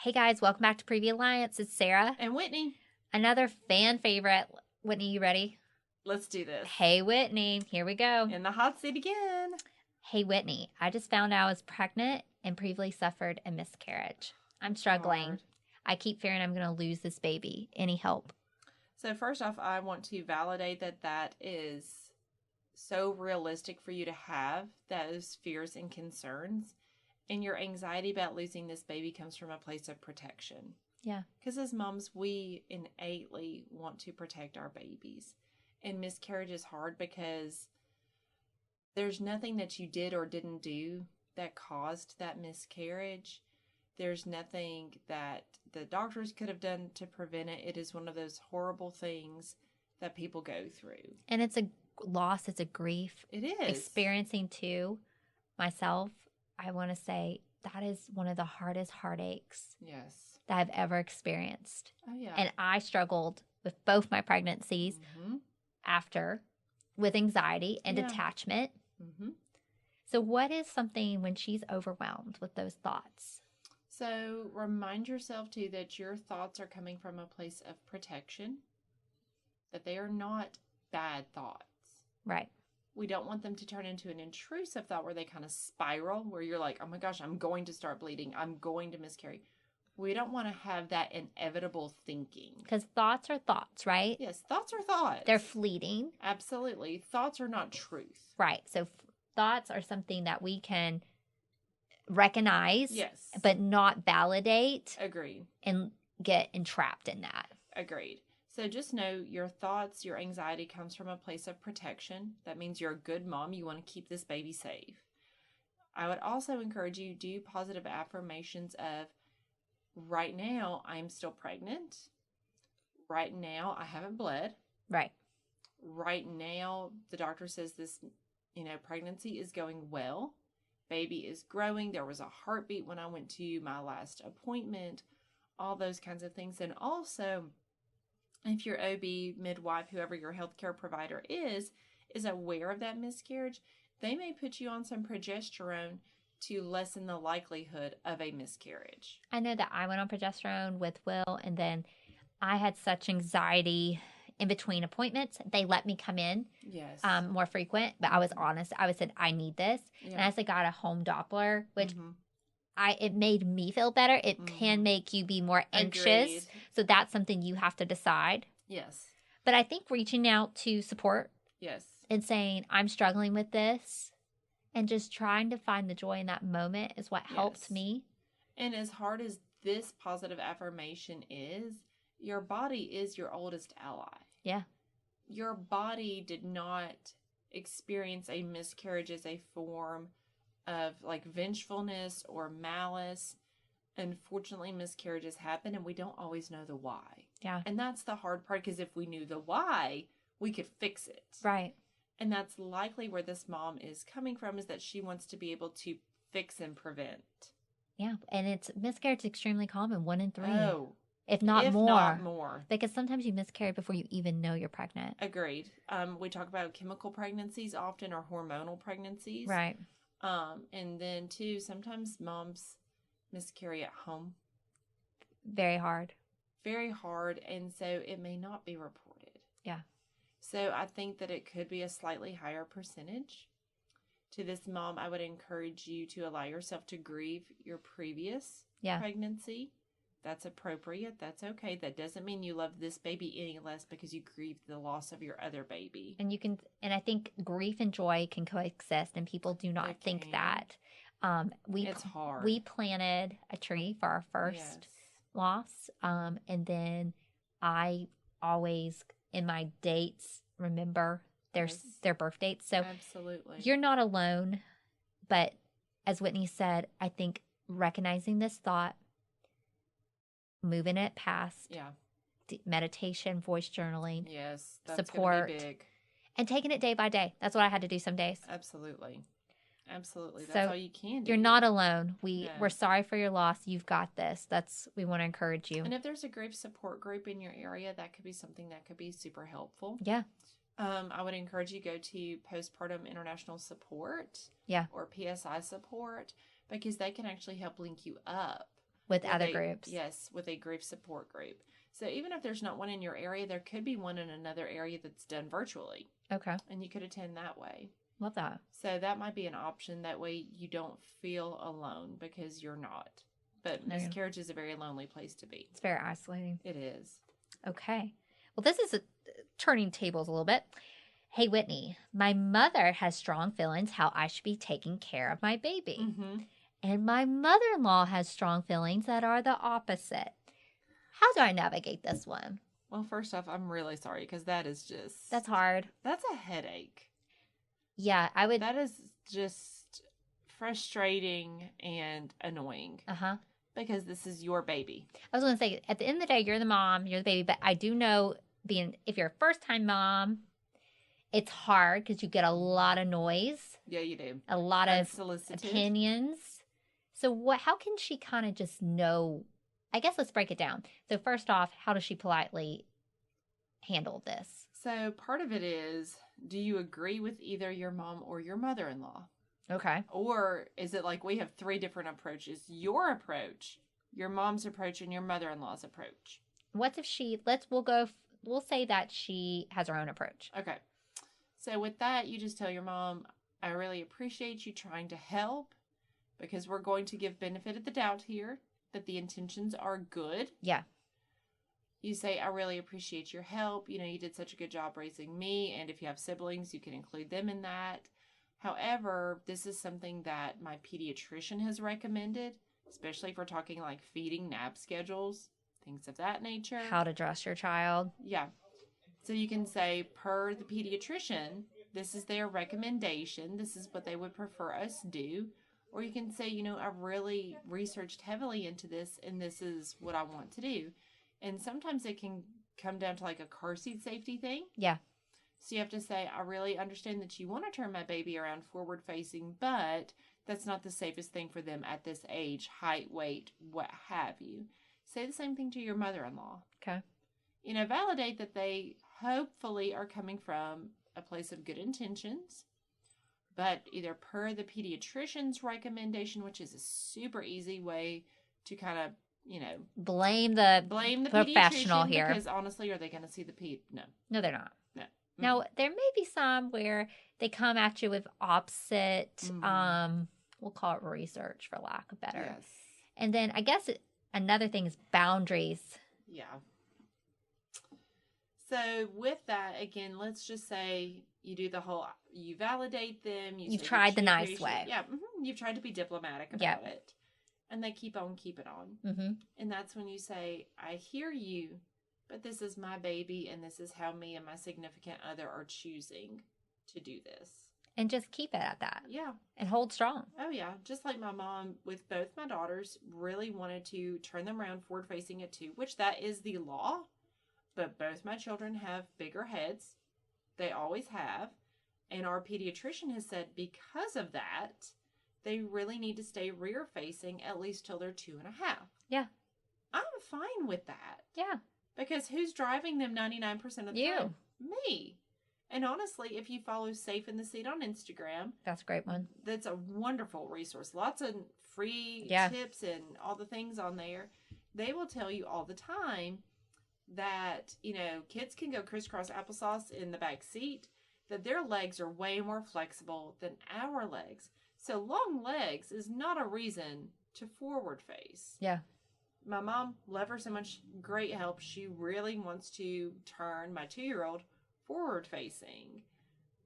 Hey guys, welcome back to Previa Alliance. It's Sarah. And Whitney. Another fan favorite. Whitney, you ready? Let's do this. Hey Whitney, here we go. In the hot seat again. Hey Whitney, I just found out I was pregnant and previously suffered a miscarriage. I'm struggling. Hard. I keep fearing I'm going to lose this baby. Any help? So first off, I want to validate that is so realistic for you to have those fears and concerns. And your anxiety about losing this baby comes from a place of protection. Yeah. Because as moms, we innately want to protect our babies. And miscarriage is hard because there's nothing that you did or didn't do that caused that miscarriage. There's nothing that the doctors could have done to prevent it. It is one of those horrible things that people go through. And it's a loss, it's a grief. It is. Experiencing too, myself, I want to say that is one of the hardest heartaches Yes. that I've ever experienced. Oh, yeah. And I struggled with both my pregnancies after with anxiety and detachment. Mm-hmm. So what is something when she's overwhelmed with those thoughts? So remind yourself, too, that your thoughts are coming from a place of protection, that they are not bad thoughts. Right. We don't want them to turn into an intrusive thought where they kind of spiral, where you're like, oh my gosh, I'm going to start bleeding. I'm going to miscarry. We don't want to have that inevitable thinking. Because thoughts are thoughts, right? Yes, thoughts are thoughts. They're fleeting. Absolutely. Thoughts are not truth. Right. So thoughts are something that we can recognize, Yes. but not validate. Agreed. And get entrapped in that. Agreed. So just know your thoughts, your anxiety comes from a place of protection. That means you're a good mom. You want to keep this baby safe. I would also encourage you to do positive affirmations of, right now, I'm still pregnant. Right now, I haven't bled. Right. Right now, the doctor says this, pregnancy is going well. Baby is growing. There was a heartbeat when I went to my last appointment. All those kinds of things. And also, if your OB, midwife, whoever your healthcare provider is aware of that miscarriage, they may put you on some progesterone to lessen the likelihood of a miscarriage. I know that I went on progesterone with Will, and then I had such anxiety in between appointments. They let me come in more frequent, but I was honest. I said, I need this. Yeah. And as I got a home Doppler, which it made me feel better. It can make you be more anxious. Agreed. So that's something you have to decide. Yes. But I think reaching out to support. Yes. And saying, I'm struggling with this. And just trying to find the joy in that moment is what helped me. And as hard as this positive affirmation is, your body is your oldest ally. Yeah. Your body did not experience a miscarriage as a form of like vengefulness or malice. Unfortunately, miscarriages happen and we don't always know the why. Yeah. And that's the hard part, because if we knew the why, we could fix it. Right. And that's likely where this mom is coming from, is that she wants to be able to fix and prevent. Yeah. And miscarriage is extremely common, 1 in 3. Oh. If not more. Not more. Because sometimes you miscarry before you even know you're pregnant. Agreed. We talk about chemical pregnancies often, or hormonal pregnancies. Right. And then too, sometimes moms miscarry at home. Very hard. Very hard. And so it may not be reported. Yeah. So I think that it could be a slightly higher percentage. To this mom, I would encourage you to allow yourself to grieve your previous pregnancy. That's appropriate. That's okay. That doesn't mean you love this baby any less because you grieve the loss of your other baby. And I think grief and joy can coexist, and people do not think that. It's hard. We planted a tree for our first loss. And then I always, in my dates, remember their birth dates. So absolutely, you're not alone. But as Whitney said, I think recognizing this thought, moving it past, meditation, voice journaling, that's support, gonna be big. And taking it day by day. That's what I had to do some days. Absolutely. That's so all you can do. You're not alone. We're sorry for your loss. You've got this. We want to encourage you. And if there's a grief support group in your area, that could be something that could be super helpful. Yeah. I would encourage you to go to Postpartum International Support or PSI Support, because they can actually help link you up with other groups. Yes, with a grief support group. So even if there's not one in your area, there could be one in another area that's done virtually. Okay. And you could attend that way. Love that. So that might be an option. That way you don't feel alone, because you're not. But miscarriage is a very lonely place to be. It's very isolating. It is. Okay. Well, this is turning tables a little bit. Hey, Whitney, my mother has strong feelings how I should be taking care of my baby. Mm-hmm. And my mother-in-law has strong feelings that are the opposite. How do I navigate this one? Well, first off, I'm really sorry, because that's hard. That's a headache. Yeah, that is just frustrating and annoying. Uh-huh. Because this is your baby. I was going to say, at the end of the day, you're the mom, you're the baby, but I do know if you're a first-time mom, it's hard because you get a lot of noise. Yeah, you do. A lot of opinions. So how can she kind of just know? I guess let's break it down. So first off, how does she politely handle this? So part of it is, do you agree with either your mom or your mother-in-law? Okay. Or is it like we have 3 different approaches? Your approach, your mom's approach, and your mother-in-law's approach. What if we'll say that she has her own approach. Okay. So with that, you just tell your mom, I really appreciate you trying to help, because we're going to give benefit of the doubt here that the intentions are good. Yeah. You say, I really appreciate your help. You did such a good job raising me. And if you have siblings, you can include them in that. However, this is something that my pediatrician has recommended, especially if we're talking like feeding, nap schedules, things of that nature. How to dress your child. Yeah. So you can say, per the pediatrician, this is their recommendation. This is what they would prefer us do. Or you can say, I've really researched heavily into this, and this is what I want to do. And sometimes it can come down to like a car seat safety thing. Yeah. So you have to say, I really understand that you want to turn my baby around forward facing, but that's not the safest thing for them at this age, height, weight, what have you. Say the same thing to your mother-in-law. Okay. Validate that they hopefully are coming from a place of good intentions, but either per the pediatrician's recommendation, which is a super easy way to kind of, blame the professional here. Because honestly, are they going to see the ped? No. No, they're not. No. Now, there may be some where they come at you with opposite, we'll call it research for lack of better. Yes. And then I guess another thing is boundaries. Yeah. So with that, again, let's just say you do you validate them. You've tried the nice way. Yeah. Mm-hmm, you've tried to be diplomatic about it. And they keep on keeping on. Mm-hmm. And that's when you say, I hear you, but this is my baby, and this is how me and my significant other are choosing to do this. And just keep it at that. Yeah. And hold strong. Oh, yeah. Just like my mom, with both my daughters, really wanted to turn them around forward-facing at 2, which that is the law. But both my children have bigger heads. They always have. And our pediatrician has said because of that, they really need to stay rear-facing at least till they're 2.5. Yeah. I'm fine with that. Yeah. Because who's driving them 99% of the time? Me. And honestly, if you follow Safe in the Seat on Instagram, that's a great one. That's a wonderful resource. Lots of free tips and all the things on there. They will tell you all the time that, kids can go crisscross applesauce in the back seat, that their legs are way more flexible than our legs. So long legs is not a reason to forward face. Yeah. My mom, love her so much, great help. She really wants to turn my 2-year-old forward facing.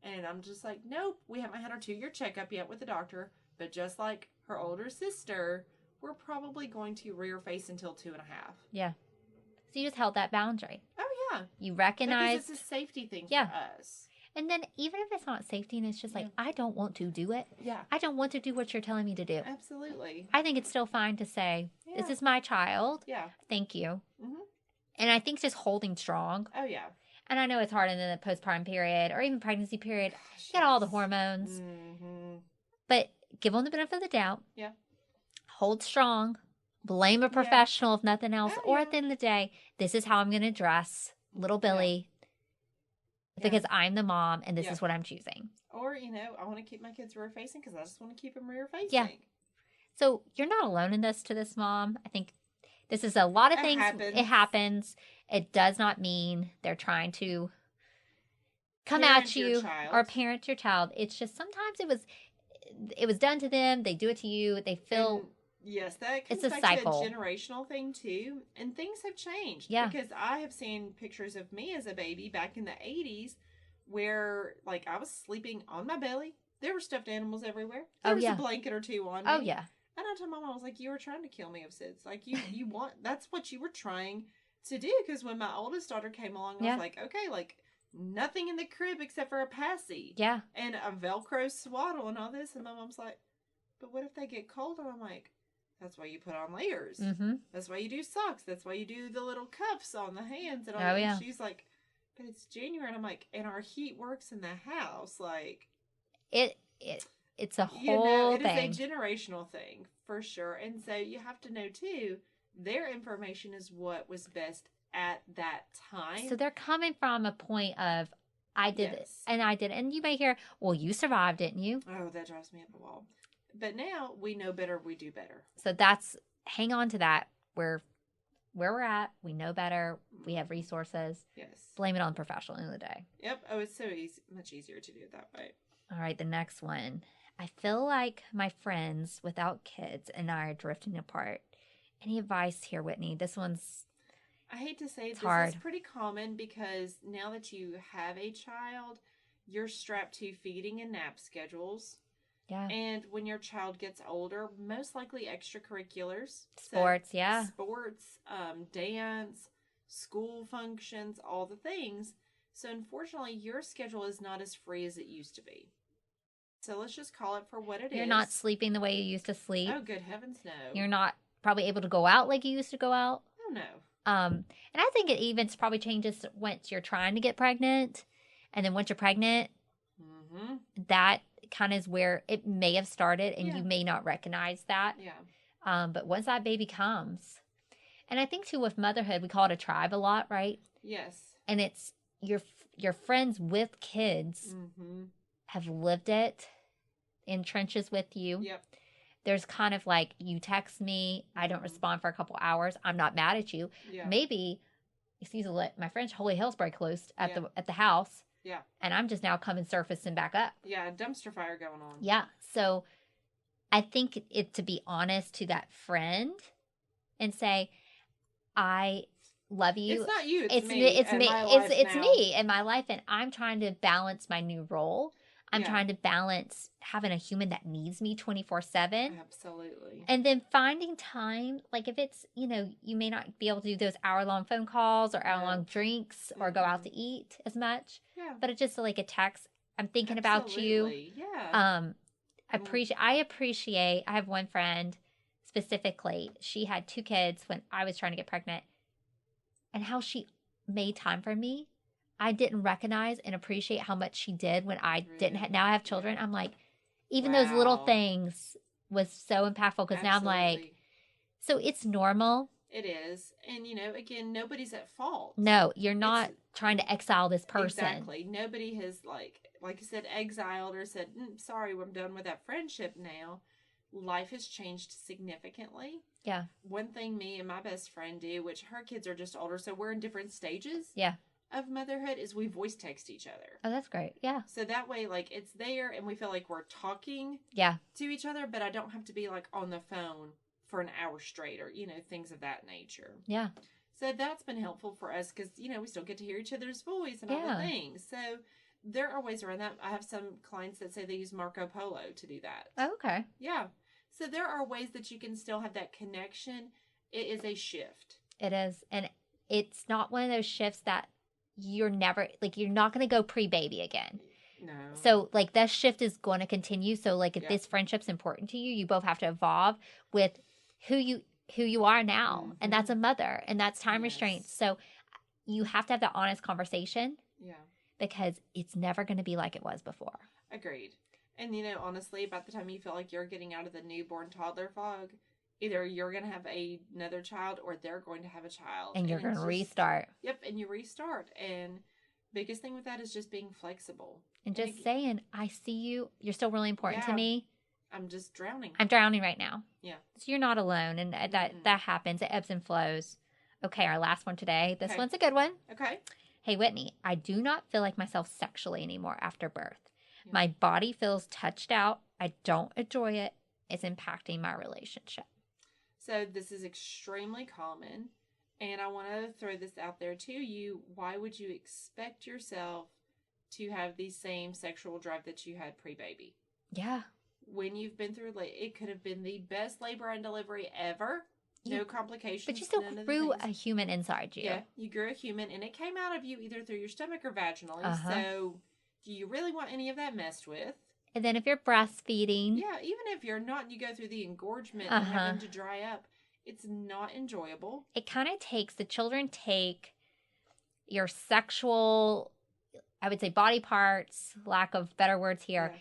And I'm just like, nope, we haven't had our 2-year checkup yet with the doctor. But just like her older sister, we're probably going to rear face until 2.5. Yeah. So you just held that boundary. Oh, yeah. You recognize. Because it's a safety thing for us. And then even if it's not safety and it's just like, I don't want to do it. Yeah. I don't want to do what you're telling me to do. Absolutely. I think it's still fine to say, this is my child. Yeah. Thank you. Mm-hmm. And I think just holding strong. Oh, yeah. And I know it's hard in the postpartum period or even pregnancy period. You got all the hormones. Mm-hmm. But give them the benefit of the doubt. Yeah. Hold strong. Blame a professional if nothing else. Or at the end of the day, this is how I'm going to dress little Billy. Because I'm the mom and this is what I'm choosing. Or, I want to keep my kids rear facing because I just want to keep them rear facing. Yeah. So you're not alone in this to this mom. I think This is a lot of It things. happens. It happens. It does not mean they're trying to come Parent at your you child. or parent your child. It's just sometimes it was done to them. They do it to you. They feel. And yes, that comes it's a back cycle. to a generational thing too. And things have changed. Yeah. Because I have seen pictures of me as a baby back in the 80s where, like, I was sleeping on my belly. There were stuffed animals everywhere. There was a blanket or two on me. Oh, yeah. And I told my mom, I was like, you were trying to kill me of SIDS. Like, you want, that's what you were trying to do. Because when my oldest daughter came along, I was like, okay, like, nothing in the crib except for a passy. Yeah. And a Velcro swaddle and all this. And my mom's like, but what if they get cold? And I'm like, that's why you put on layers. Mm-hmm. That's why you do socks. That's why you do the little cuffs on the hands. And all that. And she's like, but it's January. And I'm like, and our heat works in the house. Like, it's a whole thing. It is a generational thing for sure. And so you have to know too, their information is what was best at that time. So they're coming from a point of, I did it and I did it. And you may hear, well, you survived, didn't you? Oh, that drives me up the wall. But now we know better, we do better. So hang on to that. Where we're at, we know better. We have resources. Yes. Blame it on the professional at the end of the day. Yep. Oh, it's so easy, much easier to do it that way. All right, the next one. I feel like my friends without kids and I are drifting apart. Any advice here, Whitney? This one's I hate to say this hard. Is pretty common because now that you have a child, you're strapped to feeding and nap schedules. Yeah. And when your child gets older, most likely extracurriculars. Sports, Sports, dance, school functions, all the things. So unfortunately, your schedule is not as free as it used to be. So let's just call it for what it is. You're not sleeping the way you used to sleep. Oh, good heavens, no. You're not probably able to go out like you used to go out. Oh, no. And I think it even probably changes once you're trying to get pregnant. And then once you're pregnant, that kind of is where it may have started and you may not recognize that. Yeah. But once that baby comes, and I think too with motherhood, we call it a tribe a lot, right? Yes. And it's your friends with kids have lived it in trenches with you. Yep. There's kind of like, you text me, I don't respond for a couple hours. I'm not mad at you. Yeah. Maybe, my friend's holy hell's break close at the house. Yeah. And I'm just now coming surfacing back up. Yeah, a dumpster fire going on. Yeah. So I think to be honest to that friend and say, I love you. It's not you. It's me. It's me. It's now. me in my life, and I'm trying to balance my new role. I'm trying to balance having a human that needs me 24/7. Absolutely. And then finding time, like if it's, you may not be able to do those hour-long phone calls or hour-long drinks or go out to eat as much. Yeah. But it's just like a text. I'm thinking about you. Yeah. I appreciate, I have one friend specifically, she had 2 kids when I was trying to get pregnant, and how she made time for me. I didn't recognize and appreciate how much she did when I didn't. Now I have children. I'm like, even those little things was so impactful because now I'm like, so it's normal. It is. And, again, nobody's at fault. No, you're not trying to exile this person. Exactly. Nobody has, like I said, exiled or said, sorry, I'm done with that friendship now. Life has changed significantly. Yeah. One thing me and my best friend do, which her kids are just older, so we're in different stages. Yeah. Of motherhood, is we voice text each other. Oh, that's great. Yeah. So that way, like, it's there and we feel like we're talking to each other, but I don't have to be, like, on the phone for an hour straight or, things of that nature. Yeah. So that's been helpful for us because, we still get to hear each other's voice and all the things. So there are ways around that. I have some clients that say they use Marco Polo to do that. Oh, okay. Yeah. So there are ways that you can still have that connection. It is a shift. It is. And it's not one of those shifts that you're not going to go pre-baby again. No. So, like, that shift is going to continue. So, like, if this friendship's important to you, you both have to evolve with who you are now. And that's a mother. And that's time restraints. So, you have to have that honest conversation. Yeah. Because it's never going to be like it was before. Agreed. And, honestly, about the time you feel like you're getting out of the newborn toddler fog, either you're going to have another child or they're going to have a child. And you're going to restart. Yep, and you restart. And biggest thing with that is just being flexible. And just saying, I see you. You're still really important to me. I'm just drowning. I'm drowning right now. Yeah. So you're not alone. And that happens. It ebbs and flows. Okay, our last one today. This one's a good one. Okay. Hey, Whitney, I do not feel like myself sexually anymore after birth. Yeah. My body feels touched out. I don't enjoy it. It's impacting my relationship. So this is extremely common. And I want to throw this out there to you. Why would you expect yourself to have the same sexual drive that you had pre-baby? Yeah. When you've been through, it could have been the best labor and delivery ever. No complications. But you still grew a human inside you. Yeah, you grew a human, and it came out of you either through your stomach or vaginally. So do you really want any of that messed with? And then if you're breastfeeding. Yeah, even if you're not, and you go through the engorgement and having to dry up, it's not enjoyable. It kind of takes, the children take your sexual, I would say body parts, lack of better words here,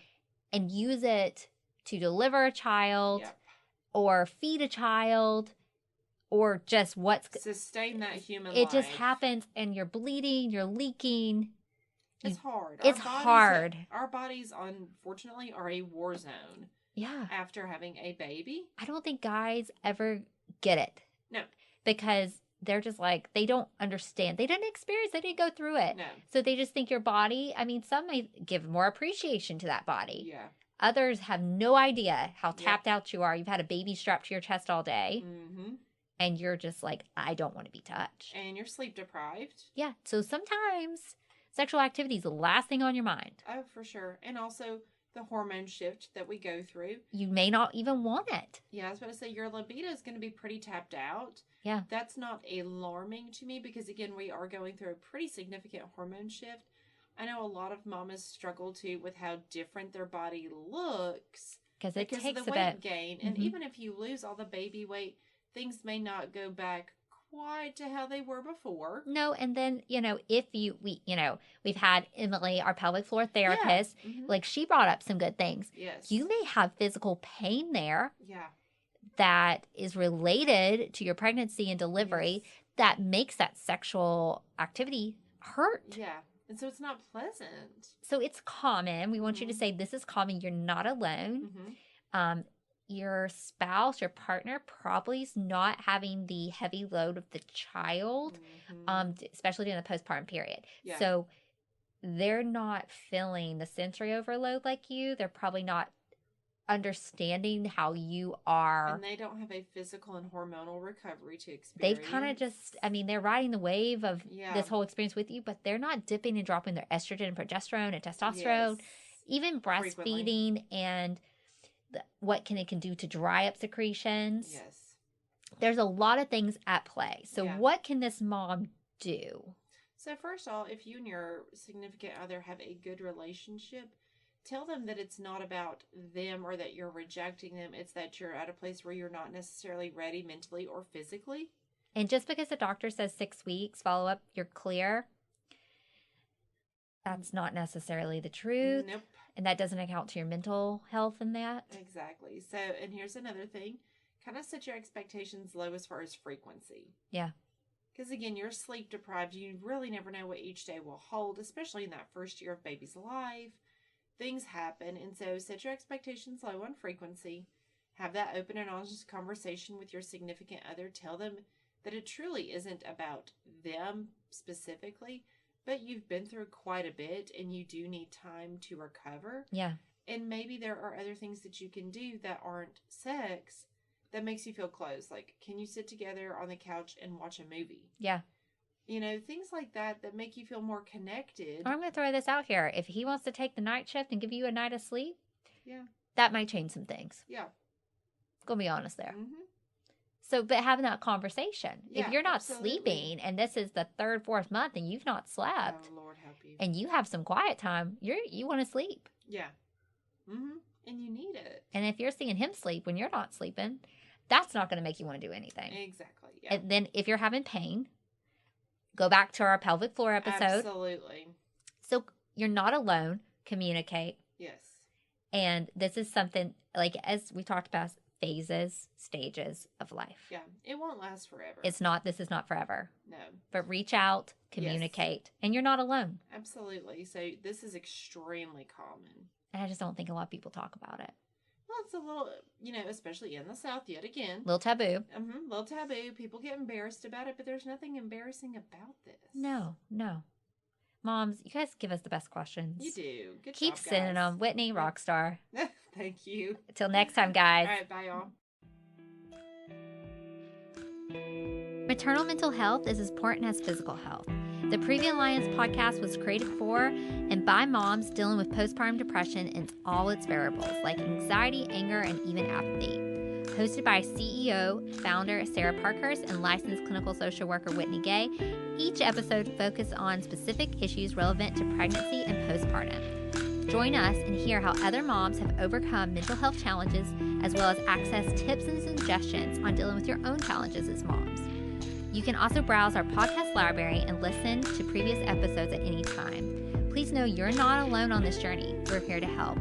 and use it to deliver a child or feed a child. Or just sustain that human life. It just happens and you're bleeding, you're leaking. It's hard. It's hard. Our bodies, unfortunately, are a war zone. Yeah. After having a baby. I don't think guys ever get it. No. Because they're just like, they don't understand. They didn't experience, they didn't go through it. No. So they just think your body, I mean, some may give more appreciation to that body. Yeah. Others have no idea how tapped out you are. You've had a baby strapped to your chest all day. Mm-hmm. And you're just like, I don't want to be touched. And you're sleep deprived. Yeah. So sometimes sexual activity is the last thing on your mind. Oh, for sure. And also the hormone shift that we go through. You may not even want it. Yeah, I was about to say your libido is going to be pretty tapped out. Yeah. That's not alarming to me because, again, we are going through a pretty significant hormone shift. I know a lot of mamas struggle too with how different their body looks. Because it takes of the a weight bit. gain. And even if you lose all the baby weight, things may not go back quite to how they were before. No, and then, we've had Emily, our pelvic floor therapist, like she brought up some good things. Yes. You may have physical pain there. Yeah. That is related to your pregnancy and delivery that makes that sexual activity hurt. Yeah. And so it's not pleasant. So it's common. We want you to say this is common. You're not alone. Your spouse, your partner probably is not having the heavy load of the child, especially during the postpartum period. Yeah. So they're not feeling the sensory overload like you. They're probably not understanding how you are. And they don't have a physical and hormonal recovery to experience. They've kind of just, they're riding the wave of this whole experience with you, but they're not dipping and dropping their estrogen and progesterone and testosterone, even breastfeeding and what it can do to dry up secretions. Yes. There's a lot of things at play. So what can this mom do? So first of all, if you and your significant other have a good relationship, tell them that it's not about them or that you're rejecting them. It's that you're at a place where you're not necessarily ready mentally or physically. And just because the doctor says 6 weeks, follow up, you're clear, that's not necessarily the truth. Nope. And that doesn't account to your mental health in that. Exactly. So, and here's another thing. Kind of set your expectations low as far as frequency. Yeah. Because again, you're sleep deprived. You really never know what each day will hold, especially in that first year of baby's life. Things happen. And so set your expectations low on frequency. Have that open and honest conversation with your significant other. Tell them that it truly isn't about them specifically, but you've been through quite a bit and you do need time to recover. Yeah. And maybe there are other things that you can do that aren't sex that makes you feel close. Like, can you sit together on the couch and watch a movie? Yeah. Things like that make you feel more connected. I'm going to throw this out here. If he wants to take the night shift and give you a night of sleep, that might change some things. Yeah. Going to be honest there. Mm-hmm. So, but having that conversation. Yeah, if you're not absolutely. sleeping and this is the 3rd, 4th month and you've not slept. Oh, Lord help you. And you have some quiet time, you want to sleep. Yeah. Mm-hmm. And you need it. And if you're seeing him sleep when you're not sleeping, that's not going to make you want to do anything. Exactly. Yeah. And then if you're having pain, go back to our pelvic floor episode. Absolutely. So you're not alone. Communicate. Yes. And this is something, like, as we talked about, phases, stages of life. Yeah. It won't last forever. This is not forever. No. But reach out, communicate, and you're not alone. Absolutely. So this is extremely common. And I just don't think a lot of people talk about it. Well, it's a little, especially in the South yet again. Little taboo. Little taboo. People get embarrassed about it, but there's nothing embarrassing about this. No. Moms, you guys give us the best questions. You do. Good Keep job, sending guys. them. Whitney, rock star. Thank you. Until next time, guys. All right, bye, y'all. Maternal mental health is as important as physical health. The Previa Alliance podcast was created for and by moms dealing with postpartum depression and all its variables, like anxiety, anger, and even apathy. Hosted by CEO, founder Sarah Parkhurst, and licensed clinical social worker Whitney Gay, each episode focuses on specific issues relevant to pregnancy and postpartum. Join us and hear how other moms have overcome mental health challenges, as well as access tips and suggestions on dealing with your own challenges as moms. You can also browse our podcast library and listen to previous episodes at any time. Please know you're not alone on this journey. We're here to help.